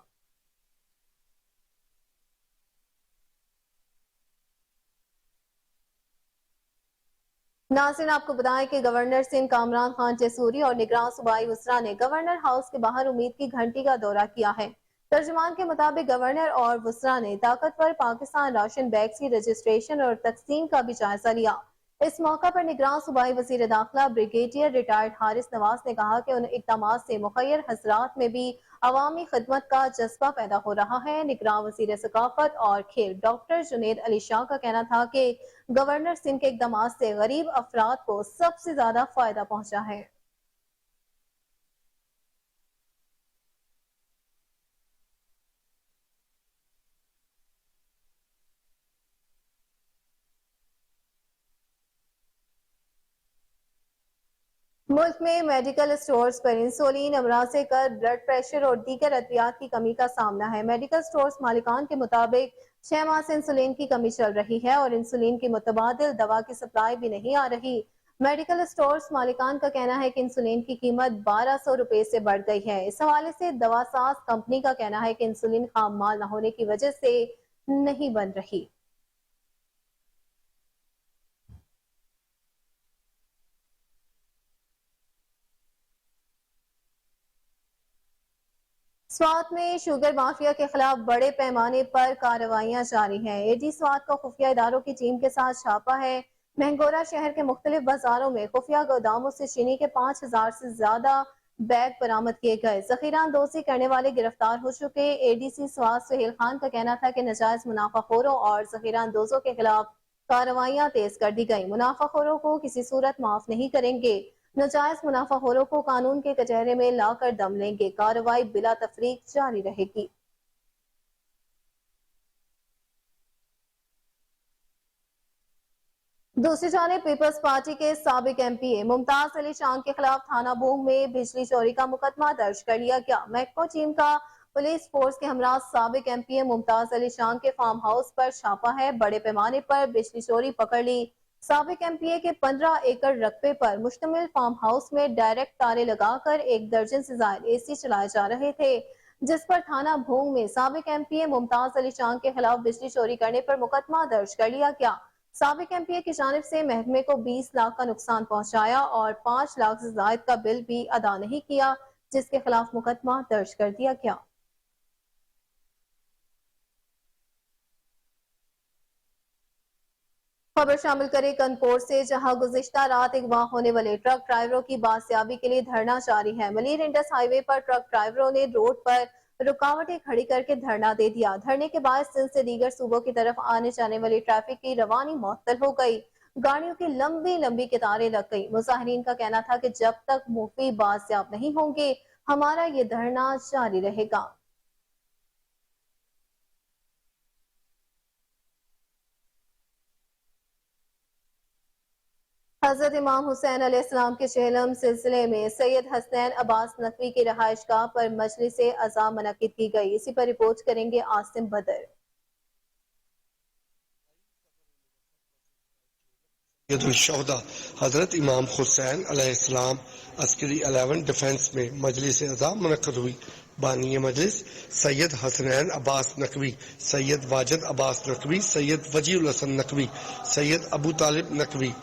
नाज़रीन, आपको बताएं कि गवर्नर सिंध कामरान खान जसूरी और निगरान सूबाई वज़रा ने गवर्नर हाउस के बाहर उम्मीद की घंटी का दौरा किया है। तर्जुमान के मुताबिक गवर्नर और वज़रा ने ताकतवर पाकिस्तान राशन बैग्स की रजिस्ट्रेशन और तकसीम का भी जायजा लिया। इस मौका पर निगरान सूबाई वज़ीर दाखिला ब्रिगेडियर रिटायर्ड हारिस नवाज ने कहा कि उन इक़दामात से मुखय्यर हज़रात में भी अवामी खिदमत का जज्बा पैदा हो रहा है। निगरान वज़ीर सकाफत और खेल डॉक्टर जुनेद अली शाह का कहना था कि गवर्नर सिंध के इक़दामात से गरीब अफराद को सबसे ज्यादा फायदा पहुंचा है। मुल्क में मेडिकल स्टोर्स पर इंसुलिन, अमराज से कर, ब्लड प्रेशर और दीगर अद्वियात की कमी का सामना है। मेडिकल स्टोर्स मालिकान के मुताबिक 6 माह से इंसुलिन की कमी चल रही है और इंसुलिन की मुतबादिल दवा की सप्लाई भी नहीं आ रही। मेडिकल स्टोर्स मालिकान का कहना है कि इंसुलिन की कीमत 1200 रुपए से बढ़ गई है। इस हवाले से दवासाज कंपनी का कहना है कि इंसुलिन खाम माल न होने की वजह से नहीं बन रही। स्वात में शुगर माफिया के खिलाफ बड़े पैमाने पर कार्रवाइयां जारी हैं। एडी स्वात का खुफिया इदारों की टीम के साथ छापा है। महंगोरा शहर के मुख्तलिफ बाजारों में खुफिया गोदामों से चीनी के 5000 से ज्यादा बैग बरामद किए गए। जखीरा अंदोजी करने वाले गिरफ्तार हो चुके। एडीसी स्वात सुहेल खान का कहना था कि नाजायज मुनाफाखोरों और जखीरा अंदोजों के खिलाफ कार्रवाइयां तेज कर दी गई। मुनाफाखोरों को किसी सूरत माफ नहीं करेंगे। नाजायज मुनाफाखोरों को कानून के कचहरे में लाकर दम लेंगे। कार्रवाई बिला तफरीक जारी रहेगी। दूसरी जानिब पीपल्स पार्टी के साबिक एमपी मुमताज अली शान के खिलाफ थाना बूंग में बिजली चोरी का मुकदमा दर्ज कर लिया गया। महकमा टीम का पुलिस फोर्स के हमरा साबिक एमपी मुमताज अली शान के फार्म हाउस पर छापा है। बड़े पैमाने पर बिजली चोरी पकड़ ली। साबिक एमपीए के 15 एकड़ रकबे पर मुश्तमिल फार्म हाउस में डायरेक्ट तारे लगाकर 1 दर्जन से ज्यादा एसी चलाए जा रहे थे, जिस पर थाना भूंग में साबिक एमपीए मुमताज अली शान के खिलाफ बिजली चोरी करने पर मुकदमा दर्ज कर लिया गया। साबिक एमपीए की जानिब से महकमे को 20 लाख का नुकसान पहुंचाया और 5 लाख से ज्यादा का बिल भी अदा नहीं किया, जिसके खिलाफ मुकदमा दर्ज कर दिया गया। खबर शामिल करें कानपुर से, जहां गुज़िश्ता रात अगवा होने वाले ट्रक ड्राइवरों की बासियाबी के लिए धरना जारी है। मलीर इंडस हाईवे पर ट्रक ड्राइवरों ने रोड पर रुकावटें खड़ी करके धरना दे दिया। धरने के बाद सिंध से दीगर सूबों की तरफ आने जाने वाली ट्रैफिक की रवानी मुअत्तल हो गई। गाड़ियों की लंबी लंबी कतारें लग गई। मुजाहिरीन का कहना था कि जब तक मुफी बासियाब नहीं होंगे हमारा ये धरना जारी रहेगा। हजरत इमाम हुसैन अलैहिस्सलाम के चहलम सिलसिले में सैयद हसनैन अब्बास नकवी की रहायशगाह पर मजलिस अज़ा मुनक्किद की गई। इसी पर रिपोर्ट करेंगे आसिम बदर। हजरत इमाम हुसैन अलैहिस्सलाम अस्करी 11 डिफेंस में मजलिस अज़ा मुनक्किद हुई। बानी मजलिस सैयद हसनैन अब्बास नकवी, सैयद वाजिद अब्बास नकवी, सैयद वजीउल हसन नकवी, सैयद अबू तालिब नकवी।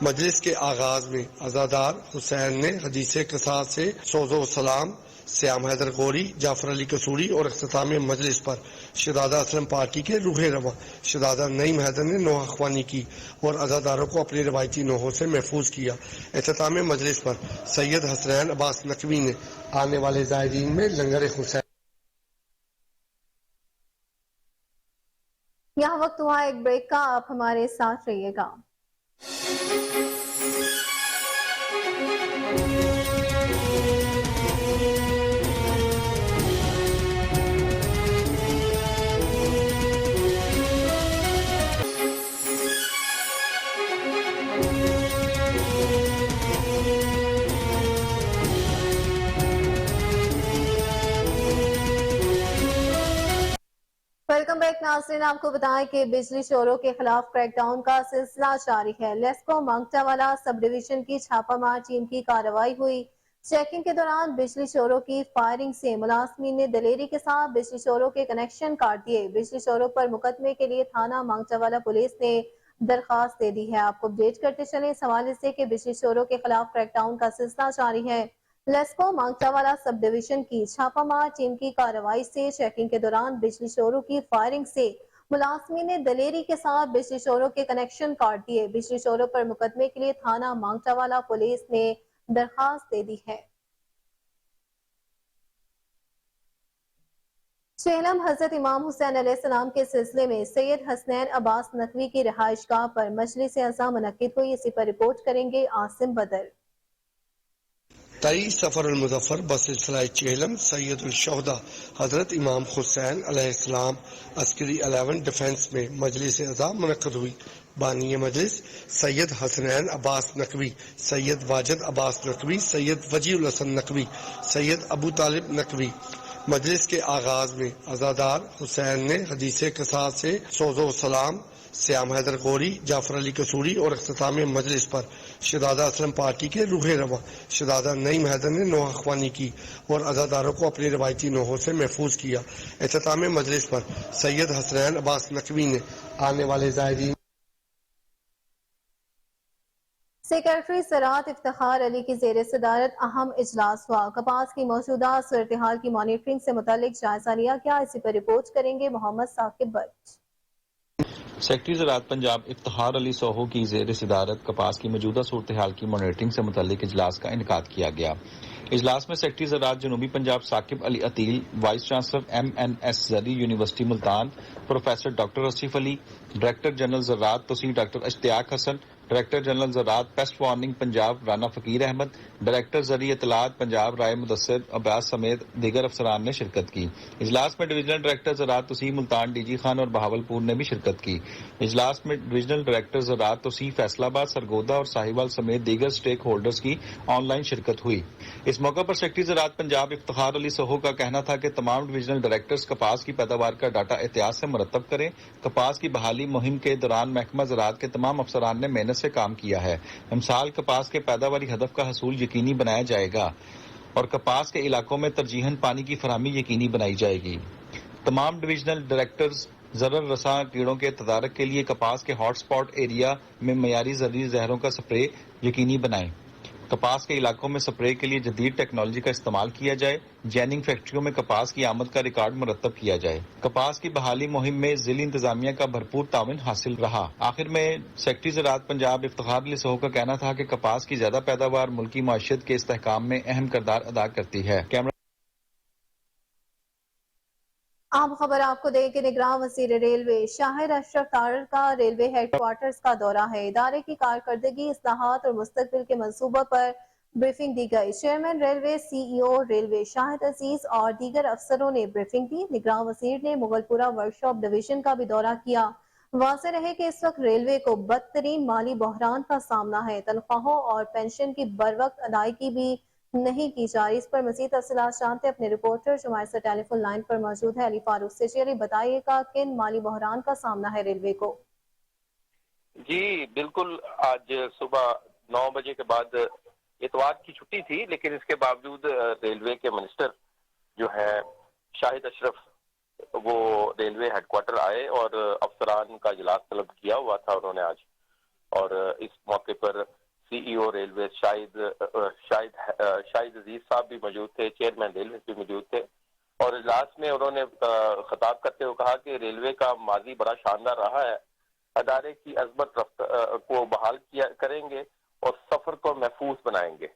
मजलिस के आगाज में अज़ादार हुसैन ने हदीस कसास से सोज़ो सलाम, श्याम हैदर गौरी, जाफर अली कसूरी और अख्ताम मजलिस पर शहजादा असलम पार्टी के रूह रवा शहजादा नईम हैदर ने नोहा ख्वानी की और अज़ादारों को अपनी रवायती नोहों से महफूज किया। अख्ताम मजलिस पर सैयद हसनैन अब्बास नकवी ने आने वाले ज़ायरीन में लंगर हुसैन। यहाँ वक्त हुआ एक ब्रेक का, आप हमारे साथ रहिएगा। नाज़रीन आपको बताएं कि बिजली चोरों के खिलाफ क्रैकडाउन का सिलसिला जारी है। लेस्को मांगटा वाला सब डिवीजन की छापामार टीम की कार्रवाई हुई। चेकिंग के दौरान बिजली चोरों की फायरिंग से मुलाजमीन ने दलेरी के साथ बिजली चोरों के कनेक्शन काट दिए। बिजली चोरों पर मुकदमे के लिए थाना मांगटा वाला पुलिस ने दरखास्त दे दी है। आपको अपडेट करते चले इस हवाले से कि बिजली चोरों के खिलाफ क्रैकडाउन का सिलसिला जारी है। लेस्को मांगटावाला सब डिवीजन की छापामार टीम की कार्रवाई से चेकिंग के दौरान बिजली चोरों की फायरिंग से मुलाजमीन ने दलेरी के साथ बिजली चोरों के कनेक्शन काट दिए। बिजली चोरों पर मुकदमे के लिए थाना मांगटावाला पुलिस ने दरखास्त दे दी है। चेहलम हजरत इमाम हुसैन अलैहिस्सलाम के सिलसिले में सैयद हसनैन अब्बास नकवी की रिहाइशगाह पर मजलिस अज़ा मुनक्किद हुई। इसी पर रिपोर्ट करेंगे आसिम बदर। 23 सफर मुजफ्फर बसिलसिला चेहलम सैयदुल शोहदा हजरत इमाम हुसैन अलैहिस्सलाम अस्करी 11 डिफेंस में मजलिस अज़ा मुनक्किद हुई। बानी मजलिस सैयद हसनैन अब्बास नकवी, सैयद वाजिद अब्बास नकवी, सैयद वजीउल हसन नकवी, सैयद अबू तालिब नकवी। मजलिस के आगाज में अज़ादार हुसैन ने हदीस कसास से सोज़ो सलाम, श्याम हैदर गौरी, जाफर अली कसूरी और अख्ताम मजलिस पर शहजादा असलम पार्टी के रूहे रवा शहजादा नईम हैदर ने नोहा ख्वानी की और अज़ादारों को अपनी रवायती नोहों से महफूज किया। अख्ताम मजलिस पर सैयद हसनैन अब्बास नकवी ने आने वाले ज़ायरीन सेक्रेटरी ज़राअत इफ्तिखार अली की जेर सदारत अहम इजलास हुआ। कपास की मौजूदा सूरत हाल की मॉनिटरिंग से मुतालिक जायजा लिया गया। इसी पर रिपोर्ट करेंगे मोहम्मद साकिब बट। सेक्रेटरी ज़राअत पंजाब इफ्तिखार अली सोहो की जेर सदारत कपास की मौजूदा सूरत हाल की मॉनिटरिंग से मुतालिक इजलास का इनेकाद किया गया। इजलास में सेक्रेटरी ज़राअत जनूबी Punjab Saqib Ali Ateel, vice chancellor MNS जरी यूनिवर्सिटी मुल्तान प्रोफेसर डॉक्टर असif अली, डायरेक्टर जनरल ज़राअत तोसी doctor Ishtiaq Hasan, director general ज़राअत pest warning Punjab Rana Faqir Ahmad, director जरी इतलात पंजाब राय मुदस्सिर अब्बास समेत दीगर अफसरान ने शिरकत की। इजलास में डिवीजनल डायरेक्टर ज़राअत तोसी मुल्तान DG खान और बहावलपुर ने भी शिरकत की। इजलास में डिवीजनल डायरेक्टर ज़राअत तोसी फैसलाबाद, सरगोदा और साहिवाल समेत दीगर स्टेक होल्डर्स की ऑनलाइन शिरकत हुई। इस मौके पर सेक्रेटरी ज़राअत पंजाब इफ्तिखार अली सोहो का कहना था कि तमाम डिवीजनल डायरेक्टर्स कपास की पैदावार का डाटा एहतियात से मुरतब करें। कपास की बहाली मुहिम के दौरान महकमा ज़राअत के तमाम अफसरान ने मेहनत से काम किया है। मिसाल कपास के पैदावारी हदफ का हसूल यकीनी बनाया जाएगा और कपास के इलाकों में तरजीहन पानी की फराहमी यकीनी बनाई जाएगी। तमाम डिवीजनल डायरेक्टर्स ज़रर रसा कीड़ों के तदारक के लिए कपास के हॉट स्पॉट एरिया में मयारी ज़रूरी जहरों का स्प्रे यकीनी बनाएं। कपास के इलाकों में स्प्रे के लिए जदीद टेक्नोलॉजी का इस्तेमाल किया जाए। जैनिंग फैक्ट्रियों में कपास की आमद का रिकॉर्ड मुरतब किया जाए। कपास की बहाली मुहिम में जिली इंतजामिया का भरपूर ताउन हासिल रहा। आखिर में सेक्रेटरी ज़राअत पंजाब इफ्तिखार अली सोहो का कहना था कि कपास की ज्यादा पैदावार मुल्की माशियत के इस्तेहकाम में अहम किरदार अदा करती है। आम खबर आपको दें कि निगरान वज़ीर रेलवे शाहिद अशरफ तारड़ का रेलवे हेडक्वार्टर्स का दौरा है। इदारे की कारकर्दगी, इस्लाहात और मुस्तकबिल के मंसूबा पर ब्रीफिंग दी गई। Chairman railway, CEO railway Shahid Aziz और दीगर अफसरों ने ब्रीफिंग दी। निगरान वज़ीर ने मुगलपुरा वर्कशॉप डिवीजन का भी दौरा किया। वाज़ेह रहे कि इस वक्त रेलवे को बदतरीन माली बहरान का सामना है। तनख्वाहों और पेंशन की बरवक्त अदायगी भी नहीं की जा रही। इस पर मजीद तफसीलात जानते अपने रिपोर्टर जो हमारे साथ टेलीफोन लाइन पर मौजूद है अली फारूक से। जी अली, बताइएगा किन माली बहरान का सामना है रेलवे को? जी बिल्कुल, आज सुबह 9 बजे के बाद इतवार की छुट्टी थी, लेकिन इसके बावजूद रेलवे के मिनिस्टर जो है शाहिद अशरफ वो रेलवे हेडक्वार्टर आए और अफसरान का इजलास तलब किया हुआ था उन्होंने आज। और इस मौके पर CEO रेलवे शाहिद अजीज साहब भी मौजूद थे, चेयरमैन रेलवे भी मौजूद थे। और इजलास में उन्होंने खिताब करते हुए कहा कि रेलवे का माजी बड़ा शानदार रहा है, अदारे की अजमत को बहाल किया करेंगे और सफर को महफूज बनाएंगे।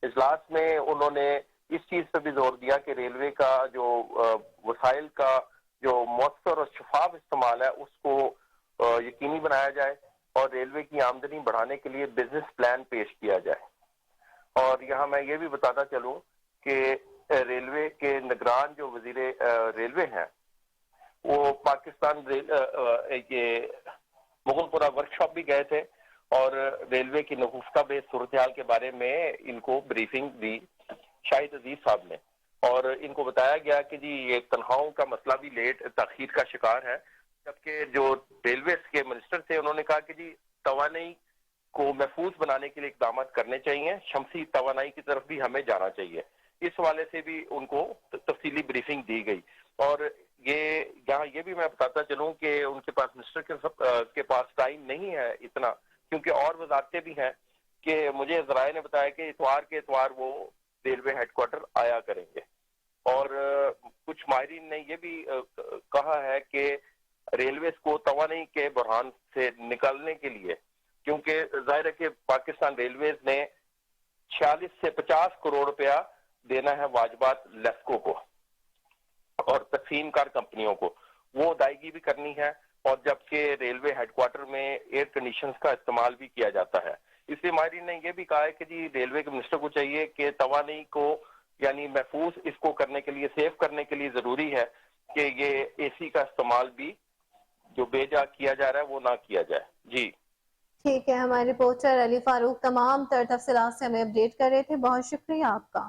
इजलास में उन्होंने इस चीज पर भी जोर दिया कि रेलवे का जो वसाइल का जो मौसर और शफाफ इस्तेमाल है उसको यकीनी बनाया जाए और रेलवे की आमदनी बढ़ाने के लिए बिजनेस प्लान पेश किया जाए। और यहाँ मैं ये भी बताता चलूं कि रेलवे के निगरान जो वजीर रेलवे हैं वो पाकिस्तान ये मुगलपुरा वर्कशॉप भी गए थे और रेलवे की नफूफ्ता बेस सूरत हाल के बारे में इनको ब्रीफिंग दी शाहिद अजीज साहब ने। और इनको बताया गया कि जी ये तनख्वाहों का मसला भी लेट ताखीर का शिकार है جبکہ جو ریلویز کے منسٹر تھے انہوں نے کہا کہ جی توانائی کو محفوظ بنانے کے لیے اقدامات کرنے چاہیے، شمسی توانائی کی طرف بھی ہمیں جانا چاہیے. اس حوالے سے بھی ان کو تفصیلی بریفنگ دی گئی. اور یہاں یہ بھی میں بتاتا چلوں کہ ان کے پاس منسٹر کے پاس ٹائم نہیں ہے اتنا، کیونکہ اور وزارتیں بھی ہیں کہ مجھے ذرائع نے بتایا کہ اتوار کے اتوار وہ ریلوے ہیڈ کوارٹر آیا کریں گے. اور کچھ ماہرین نے یہ بھی کہا ہے کہ ریلویز کو توانائی کے بحران سے نکالنے کے لیے، کیونکہ ظاہر ہے کہ پاکستان ریلویز نے 46 سے 50 کروڑ روپیہ دینا ہے واجبات لیفکو کو اور تقسیم کار کمپنیوں کو، وہ ادائیگی بھی کرنی ہے. اور جبکہ ریلوے ہیڈ کوارٹر میں ایئر کنڈیشنز کا استعمال بھی کیا جاتا ہے. اس لیے ماہرین نے یہ بھی کہا ہے کہ جی ریلوے کے منسٹر کو چاہیے کہ توانائی کو یعنی محفوظ اس کو کرنے کے لیے، سیف کرنے کے لیے ضروری ہے کہ یہ اے سی کا استعمال بھی جو بے جا کیا جا رہا ہے وہ نہ کیا جائے. جی ٹھیک ہے، ہمارے رپورٹر علی فاروق تمام تر تفصیلات سے ہمیں اپڈیٹ کر رہے تھے. بہت شکریہ آپ کا.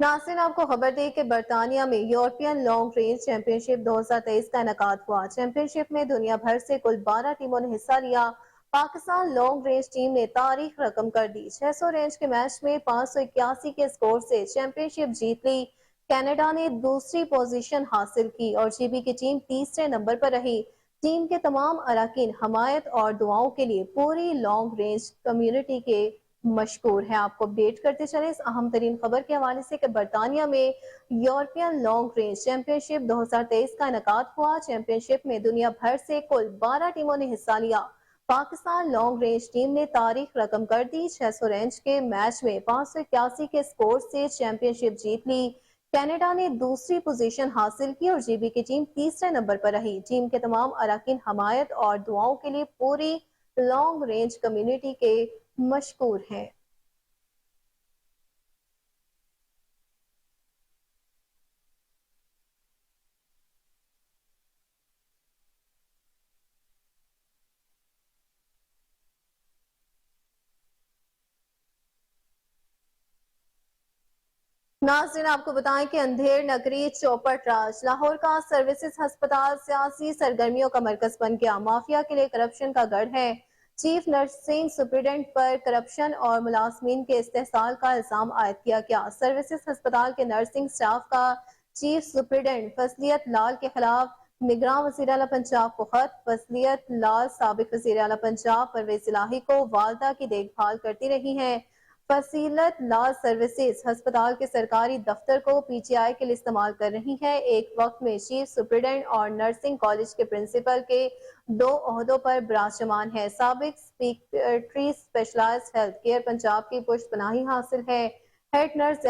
ناظرین آپ کو خبر دے کہ برطانیہ میں یورپین لانگ رینج چیمپئن شپ 2023 کا انعقاد ہوا. چیمپئن شپ میں دنیا بھر سے کل 12 ٹیموں نے حصہ لیا. پاکستان لانگ رینج ٹیم نے تاریخ رقم کر دی. 600 رینج کے میچ میں 581 کے سکور سے چیمپئن شپ جیت لی. کینیڈا نے دوسری پوزیشن حاصل کی اور جی بی کی ٹیم تیسرے نمبر پر رہی. ٹیم کے تمام اراکین حمایت اور دعاؤں کے لیے پوری لانگ رینج کمیونٹی کے مشکور ہیں. آپ کو اپڈیٹ کرتے چلے اس اہم ترین خبر کے حوالے سے کہ برطانیہ میں یورپین لانگ رینج چیمپئن شپ 2023 کا انعقاد ہوا. چیمپئن شپ میں دنیا بھر سے کل 12 ٹیموں نے حصہ لیا. پاکستان لانگ رینج ٹیم نے تاریخ رقم کر دی. 600 رینج کے میچ میں 581 کے سکور سے چیمپئن شپ جیت لی. کینیڈا نے دوسری پوزیشن حاصل کی اور جی بی کی ٹیم تیسرے نمبر پر رہی. ٹیم کے تمام اراکین حمایت اور دعاؤں کے لیے پوری لانگ رینج کمیونٹی کے مشکور ہیں. ناظرین آپ کو بتائیں کہ اندھیر نگری چوپٹ راج لاہور کا سروسز ہسپتال سیاسی سرگرمیوں کا مرکز بن گیا. مافیا کے لیے کرپشن کا گڑھ ہے. چیف نرسنگ سپرنٹنڈنٹ پر کرپشن اور ملازمین کے استحصال کا الزام عائد کیا گیا. سروسز ہسپتال کے نرسنگ سٹاف کا چیف سپرنٹنڈنٹ فضلیت لال کے خلاف نگراں وزیر اعلیٰ پنجاب کو خط. فضلیت لال سابق وزیر اعلیٰ پنجاب پرویز الہی کو والدہ کی دیکھ بھال کرتی رہی ہیں. فضلیت لال سروسز ہسپتال کے سرکاری دفتر کو پی ٹی آئی کے لیے استعمال کر رہی ہیں. ایک وقت میں چیف سپرنٹنڈنٹ اور نرسنگ کالج کے پرنسپل کے 2 عہدوں پر براجمان ہے. سابق secretary specialised health care Punjab کی پشت پناہی حاصل ہے. ہیڈ نرس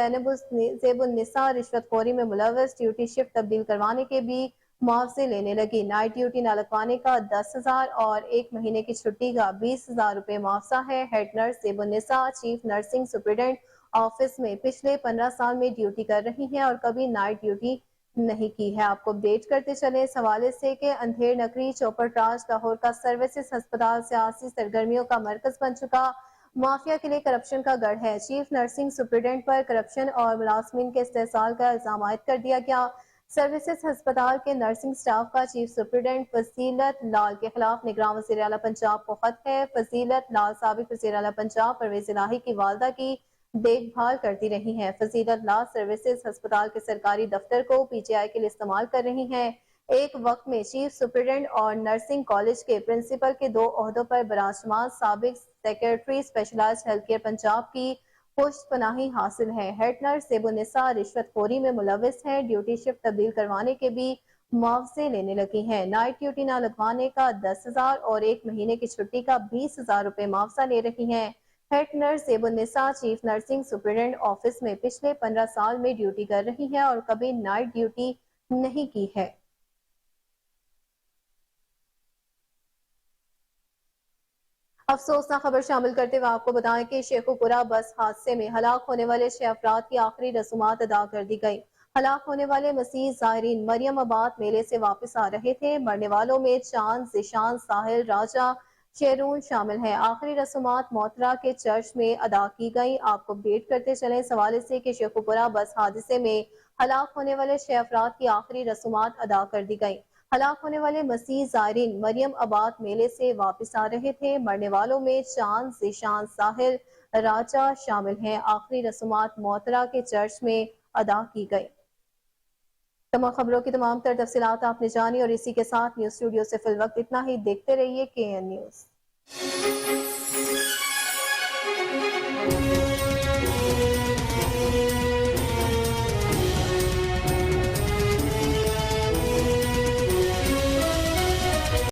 زیب النساء رشوت خوری میں ملوث. ڈیوٹی شفٹ تبدیل کروانے کے بھی معاوضے لینے لگی. نائٹ ڈیوٹی نہ لگوانے کا 10,000 اور 1 مہینے کی چھٹی کا 20,000 روپے معاوضہ ہے. ہیڈ نرس زیب النساء چیف نرسنگ سپرنٹنڈنٹ آفس میں پچھلے 15 سال میں ڈیوٹی کر رہی ہیں اور کبھی نائٹ ڈیوٹی نہیں کی ہے. آپ کو اپڈیٹ کرتے چلے اس حوالے سے کہ اندھیر نگری چوپٹ راج لاہور کا سروسز ہسپتال سیاسی سرگرمیوں کا مرکز بن چکا. مافیا کے لیے کرپشن کا گڑھ ہے. چیف نرسنگ سپرنٹنڈنٹ پر کرپشن اور ملازمین کے استحصال کا الزام عائد کر دیا گیا. سروسز ہسپتال کے نرسنگ سٹاف کا چیف سپرنٹنڈنٹ فضیلت لال کے خلاف نگراں وزیر اعلیٰ پنجاب کو خط ہے. فضیلت لال سابق وزیر اعلیٰ پنجاب پرویز الہی کی والدہ کی دیکھ بھال کرتی رہی ہیں. فضیلت لال سروسز ہسپتال کے سرکاری دفتر کو پی ٹی آئی کے لیے استعمال کر رہی ہیں. ایک وقت میں چیف سپرنٹنڈنٹ اور نرسنگ کالج کے پرنسپل کے 2 عہدوں پر براجمان. سابق secretary specialised health care Punjab کی پشت پناہی حاصل ہے. ہیڈ نرس زیب النساء رشوت خوری میں ملوث ہیں. ڈیوٹی شفٹ تبدیل کروانے کے بھی معاوضے لینے لگی ہیں. نائٹ ڈیوٹی نہ لگوانے کا 10,000 اور 1 مہینے کی چھٹی کا 20,000 روپے معاوضہ لے رہی ہیں. ہیڈ نرس زیب النساء چیف نرسنگ سپرنٹنڈنٹ آفس میں پچھلے 15 سال میں ڈیوٹی کر رہی ہیں اور کبھی نائٹ ڈیوٹی نہیں کی ہے. افسوسناک خبر شامل کرتے ہوئے آپ کو بتائیں کہ شیخوپورہ بس حادثے میں ہلاک ہونے والے 6 افراد کی آخری رسومات ادا کر دی گئی. ہلاک ہونے والے مسیح زائرین مریم آباد میلے سے واپس آ رہے تھے. مرنے والوں میں چاند، ذیشان، ساحل، راجہ، شیرون شامل ہیں۔ آخری رسومات موترا کے چرچ میں ادا کی گئیں۔ آپ کو اپڈیٹ کرتے چلیں اس حوالے سے کہ شیخوپورہ بس حادثے میں ہلاک ہونے والے 6 افراد کی آخری رسومات ادا کر دی گئیں۔ ہلاک ہونے والے مسیح زائرین مریم آباد میلے سے واپس آ رہے تھے۔ مرنے والوں میں چاند، ذیشان، ساحل، راجہ شامل ہیں۔ آخری رسومات موترا کے چرچ میں ادا کی گئی۔ تمام خبروں کی تمام تر تفصیلات آپ نے جانی اور اسی کے ساتھ نیوز اسٹوڈیو سے فی الوقت اتنا ہی۔ دیکھتے رہیے KN نیوز۔